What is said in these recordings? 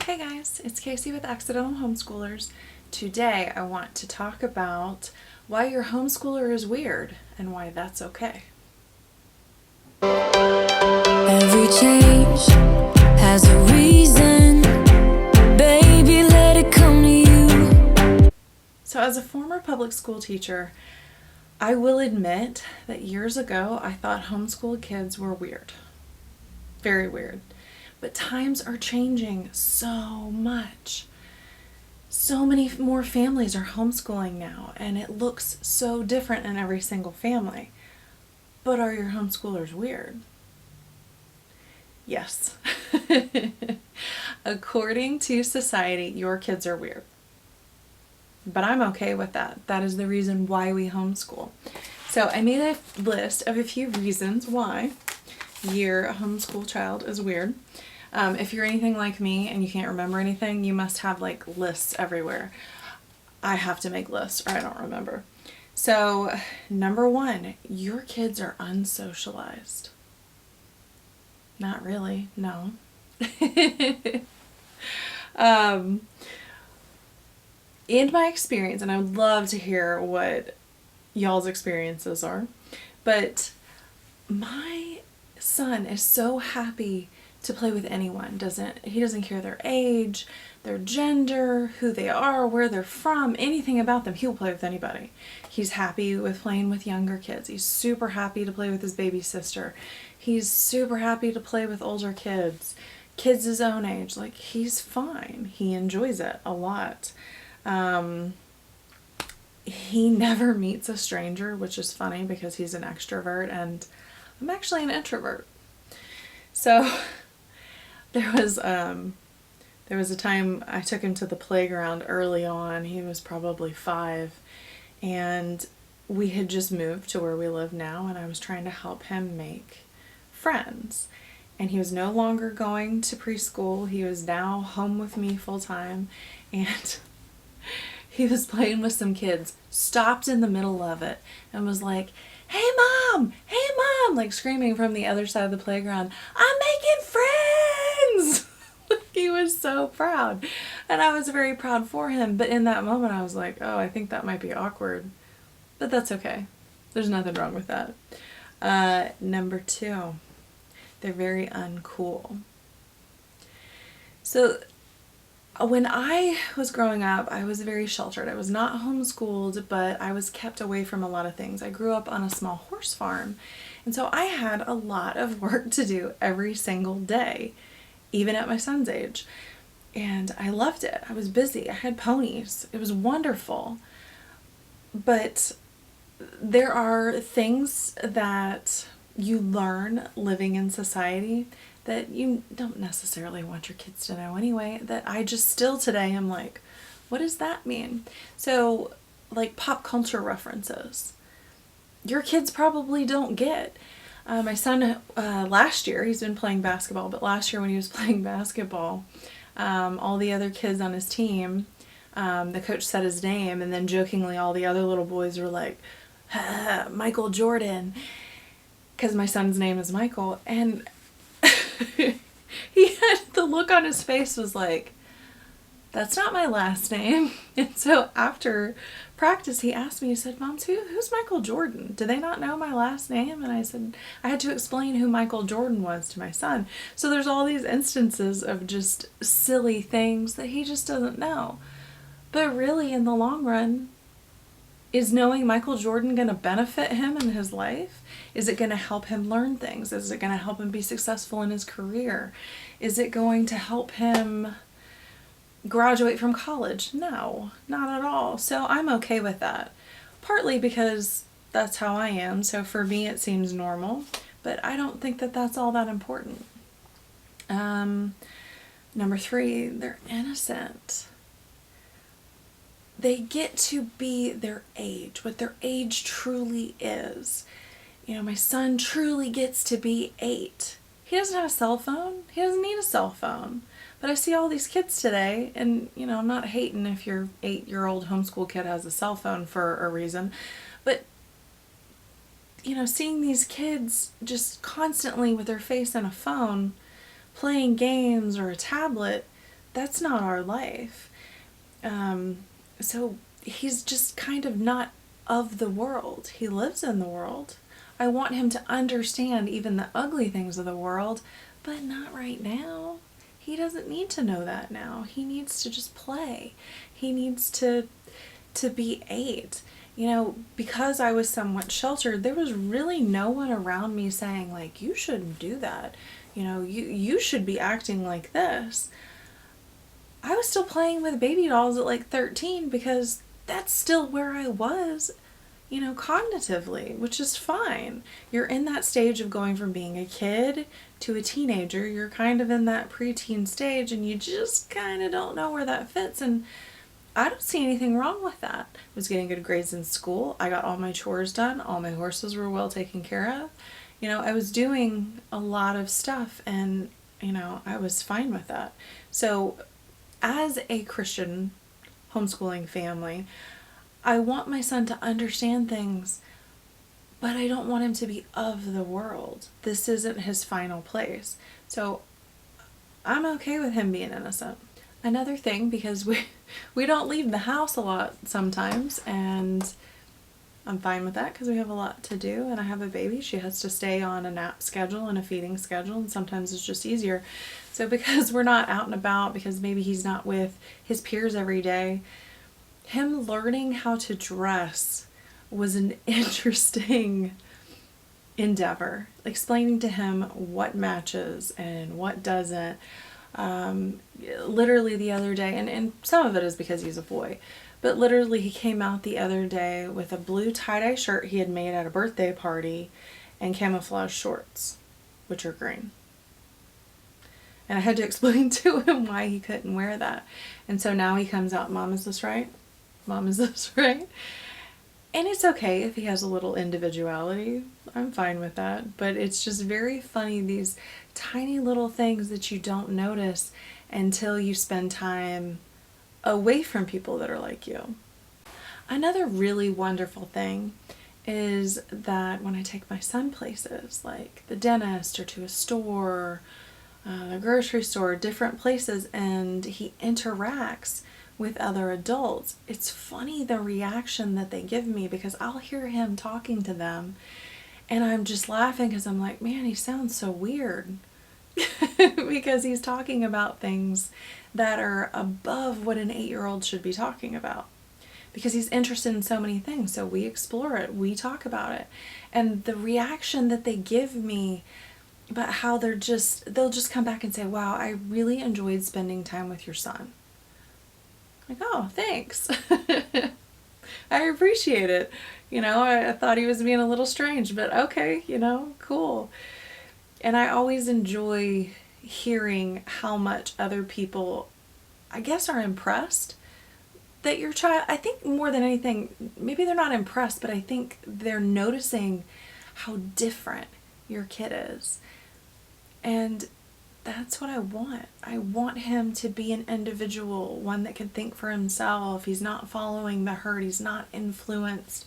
Hey guys, it's Casey with Accidental Homeschoolers. Today I want to talk about why your homeschooler is weird and why that's okay. Every change has a reason. Baby, let it come to you. So as a former public school teacher, I will admit that years ago I thought homeschool kids were weird. Very weird. But times are changing so much. So many more families are homeschooling now, and it looks so different in every single family. But are your homeschoolers weird? Yes. According to society, your kids are weird. But I'm okay with that. That is the reason why we homeschool. So I made a list of a few reasons why your homeschool child is weird. If you're anything like me and you can't remember anything, you must have like lists everywhere. I have to make lists or I don't remember. So, number one, your kids are unsocialized. Not really, no. In my experience, and I would love to hear what y'all's experiences are, but my son is so happy to play with anyone. He doesn't care their age, their gender, who they are, where they're from, anything about them. He'll play with anybody. He's happy with playing with younger kids. He's super happy to play with his baby sister. He's super happy to play with older kids his own age. Like, he's fine. He enjoys it a lot. He never meets a stranger, which is funny because he's an extrovert and I'm actually an introvert. So there was a time I took him to the playground early on. He was probably 5, and we had just moved to where we live now, and I was trying to help him make friends. And he was no longer going to preschool. He was now home with me full time, and he was playing with some kids, stopped in the middle of it, and was like, "Hey mom! Hey mom!" like screaming from the other side of the playground, "I'm making friends!" He was so proud. And I was very proud for him. But in that moment, I was like, oh, I think that might be awkward. But that's okay. There's nothing wrong with that. Number 2, they're very uncool. So when I was growing up, I was very sheltered. I was not homeschooled, but I was kept away from a lot of things. I grew up on a small horse farm, and so I had a lot of work to do every single day, even at my son's age. And I loved it. I was busy. I had ponies. It was wonderful. But there are things that you learn living in society that you don't necessarily want your kids to know anyway, that I just still today am like, what does that mean? So, like pop culture references. Your kids probably don't get. My son, last year, he's been playing basketball, but last year when he was playing basketball, all the other kids on his team, the coach said his name, and then jokingly all the other little boys were like, Michael Jordan, because my son's name is Michael, and he had the look on his face was like, that's not my last name. And so after practice, he asked me, he said, "Mom, who's Michael Jordan? Do they not know my last name?" And I said, I had to explain who Michael Jordan was to my son. So there's all these instances of just silly things that he just doesn't know. But really, in the long run, is knowing Michael Jordan going to benefit him in his life? Is it going to help him learn things? Is it going to help him be successful in his career? Is it going to help him graduate from college? No, not at all. So I'm okay with that. Partly because that's how I am. So for me, it seems normal. But I don't think that that's all that important. Number 3, they're innocent. They get to be their age, what their age truly is. You know, my son truly gets to be 8. He doesn't have a cell phone. He doesn't need a cell phone. But I see all these kids today, and, you know, I'm not hating if your 8-year-old homeschool kid has a cell phone for a reason, but, you know, seeing these kids just constantly with their face in a phone, playing games or a tablet, that's not our life. So he's just kind of not of the world. He lives in the world. I want him to understand even the ugly things of the world, but not right now. He doesn't need to know that now. He needs to just play. He needs to be 8. You know, because I was somewhat sheltered, there was really no one around me saying, like, you shouldn't do that. You know, you should be acting like this. I was still playing with baby dolls at like 13 because that's still where I was, you know, cognitively, which is fine. You're in that stage of going from being a kid to a teenager. You're kind of in that preteen stage and you just kind of don't know where that fits. And I don't see anything wrong with that. I was getting good grades in school. I got all my chores done. All my horses were well taken care of. You know, I was doing a lot of stuff and, you know, I was fine with that. So as a Christian homeschooling family, I want my son to understand things, but I don't want him to be of the world. This isn't his final place. So I'm okay with him being innocent. Another thing, because we don't leave the house a lot sometimes, and I'm fine with that because we have a lot to do and I have a baby. She has to stay on a nap schedule and a feeding schedule, and sometimes it's just easier. So because we're not out and about, because maybe he's not with his peers every day, him learning how to dress was an interesting endeavor. Explaining to him what matches and what doesn't. Literally the other day, and some of it is because he's a boy, but literally he came out the other day with a blue tie-dye shirt he had made at a birthday party and camouflage shorts, which are green. And I had to explain to him why he couldn't wear that. And so now he comes out, Mom, is this right? Mom, is this right? And it's okay if he has a little individuality. I'm fine with that. But it's just very funny, these tiny little things that you don't notice until you spend time away from people that are like you. Another really wonderful thing is that when I take my son places, like the dentist or to a store, the grocery store, different places, and he interacts with other adults, it's funny the reaction that they give me, because I'll hear him talking to them and I'm just laughing because I'm like, man, he sounds so weird because he's talking about things that are above what an 8-year-old should be talking about, because he's interested in so many things. So we explore it, we talk about it, and the reaction that they give me about how they'll just come back and say, wow, I really enjoyed spending time with your son. Like, oh, thanks. I appreciate it. You know, I thought he was being a little strange, but okay, you know, cool. And I always enjoy hearing how much other people, I guess, are impressed that your child, I think more than anything, maybe they're not impressed, but I think they're noticing how different your kid is. And that's what I want. I want him to be an individual, one that can think for himself. He's not following the herd. He's not influenced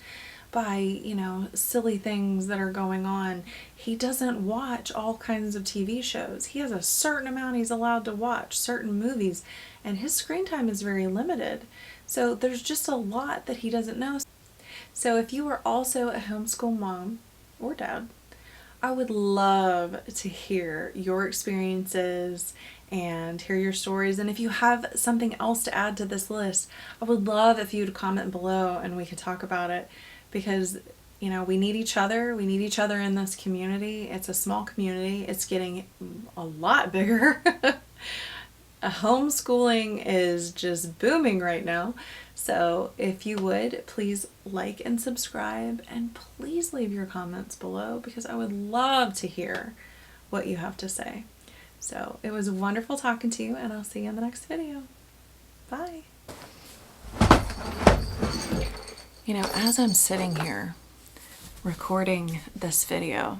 by, you know, silly things that are going on. He doesn't watch all kinds of TV shows. He has a certain amount he's allowed to watch, certain movies, and his screen time is very limited. So there's just a lot that he doesn't know. So if you are also a homeschool mom or dad, I would love to hear your experiences and hear your stories. And if you have something else to add to this list, I would love if you would comment below and we could talk about it, because, you know, we need each other. We need each other in this community. It's a small community. It's getting a lot bigger. Homeschooling is just booming right now. So if you would, please like and subscribe, and please leave your comments below, because I would love to hear what you have to say. So it was wonderful talking to you, and I'll see you in the next video. Bye. You know, as I'm sitting here recording this video,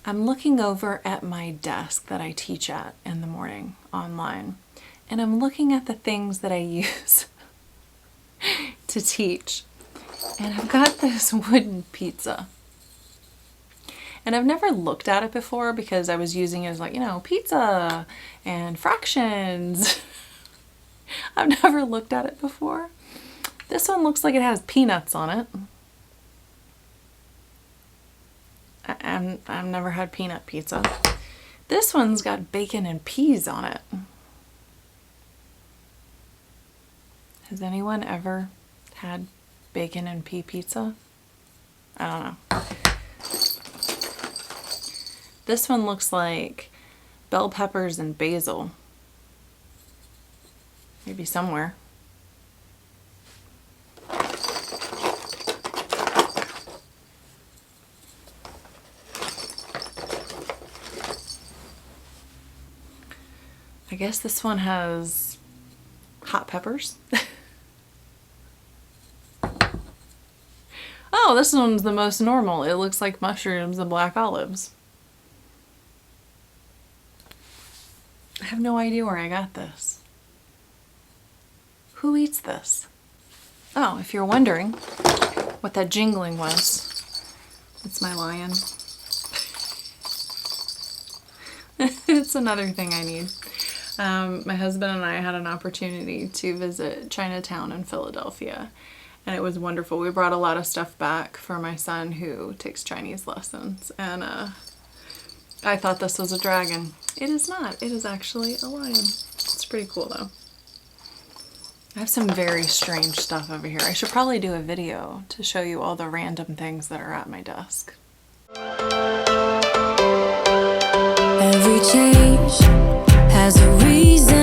I'm looking over at my desk that I teach at in the morning online, and I'm looking at the things that I use to teach. And I've got this wooden pizza. And I've never looked at it before because I was using it as, like, you know, pizza and fractions. I've never looked at it before. This one looks like it has peanuts on it. I've never had peanut pizza. This one's got bacon and peas on it. Has anyone ever had bacon and pea pizza? I don't know. This one looks like bell peppers and basil. Maybe somewhere. I guess this one has hot peppers. Oh, this one's the most normal. It looks like mushrooms and black olives. I have no idea where I got this. Who eats this? Oh, if you're wondering what that jingling was, it's my lion. It's another thing I need. My husband and I had an opportunity to visit Chinatown in Philadelphia, and it was wonderful. We brought a lot of stuff back for my son who takes Chinese lessons, and I thought this was a dragon. It is not. It is actually a lion. It's pretty cool though. I have some very strange stuff over here. I should probably do a video to show you all the random things that are at my desk. Every change has a reason.